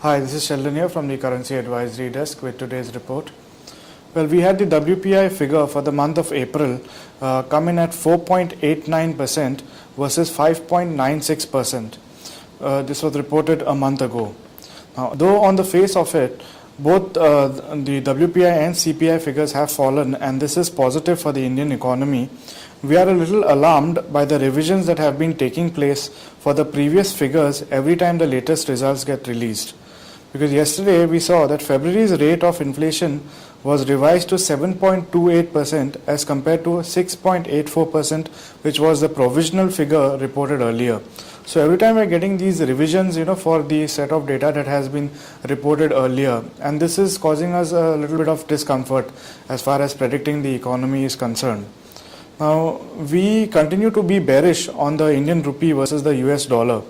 Hi, this is Sheldon here from the Currency Advisory Desk with today's report. Well, we had the WPI figure for the month of April come in at 4.89% versus 5.96%. This was reported a month ago. Now, though on the face of it, both the WPI and CPI figures have fallen, and this is positive for the Indian economy, we are a little alarmed by the revisions that have been taking place for the previous figures every time the latest results get released. Because yesterday we saw that February's rate of inflation was revised to 7.28% as compared to 6.84%, which was the provisional figure reported earlier. So every time we're getting these revisions, for the set of data that has been reported earlier, and this is causing us a little bit of discomfort as far as predicting the economy is concerned. Now, we continue to be bearish on the Indian rupee versus the US dollar.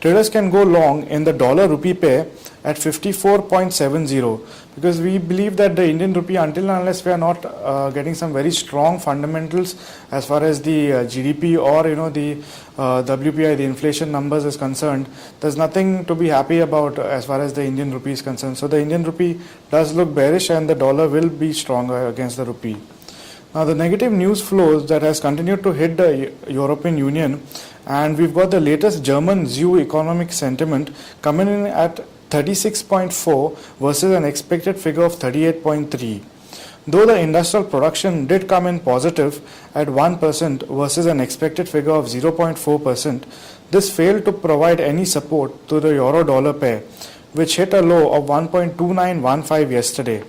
Traders can go long in the dollar rupee pair at 54.70 because we believe that the Indian rupee, until and unless we are not getting some very strong fundamentals as far as the GDP or the WPI, the inflation numbers is concerned, there's nothing to be happy about as far as the Indian rupee is concerned. So the Indian rupee does look bearish and the dollar will be stronger against the rupee. Now, the negative news flows that has continued to hit the European Union, and we've got the latest German ZEW economic sentiment coming in at 36.4 versus an expected figure of 38.3. Though the industrial production did come in positive at 1% versus an expected figure of 0.4%, this failed to provide any support to the euro-dollar pair, which hit a low of 1.2915 yesterday.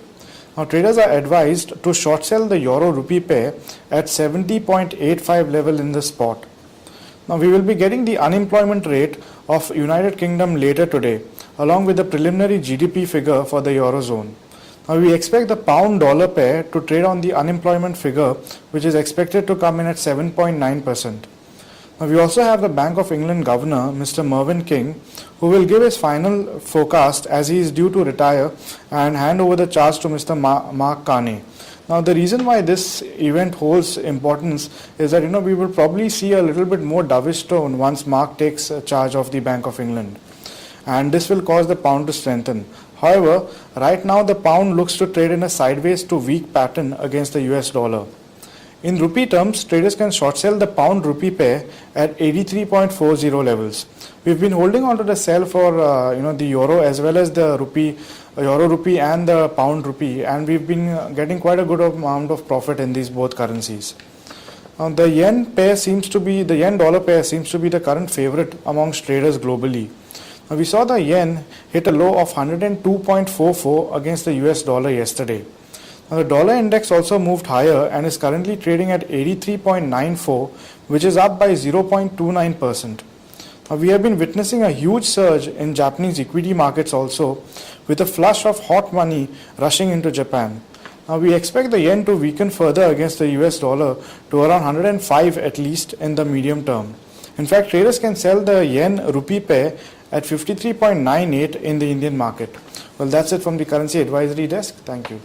Now, traders are advised to short sell the euro-rupee pair at 70.85 level in the spot. Now, we will be getting the unemployment rate of United Kingdom later today, along with the preliminary GDP figure for the Eurozone. Now, we expect the pound-dollar pair to trade on the unemployment figure, which is expected to come in at 7.9%. Now, we also have the Bank of England Governor, Mr. Mervyn King, who will give his final forecast as he is due to retire and hand over the charge to Mr. Mark Carney. Now, the reason why this event holds importance is that we will probably see a little bit more dovish tone once Mark takes charge of the Bank of England, and this will cause the pound to strengthen. However, right now the pound looks to trade in a sideways to weak pattern against the US dollar. In rupee terms, traders can short sell the pound rupee pair at 83.40 levels. We've been holding on to the sell for the euro as well as the euro rupee and the pound rupee, and we've been getting quite a good amount of profit in these both currencies. The yen dollar pair seems to be the current favorite amongst traders globally. Now, we saw the yen hit a low of 102.44 against the US dollar yesterday. Now, the dollar index also moved higher and is currently trading at 83.94, which is up by 0.29%. Now, we have been witnessing a huge surge in Japanese equity markets also, with a flush of hot money rushing into Japan. Now, we expect the yen to weaken further against the US dollar to around 105 at least in the medium term. In fact, traders can sell the yen rupee pair at 53.98 in the Indian market. Well, that's it from the Currency Advisory Desk. Thank you.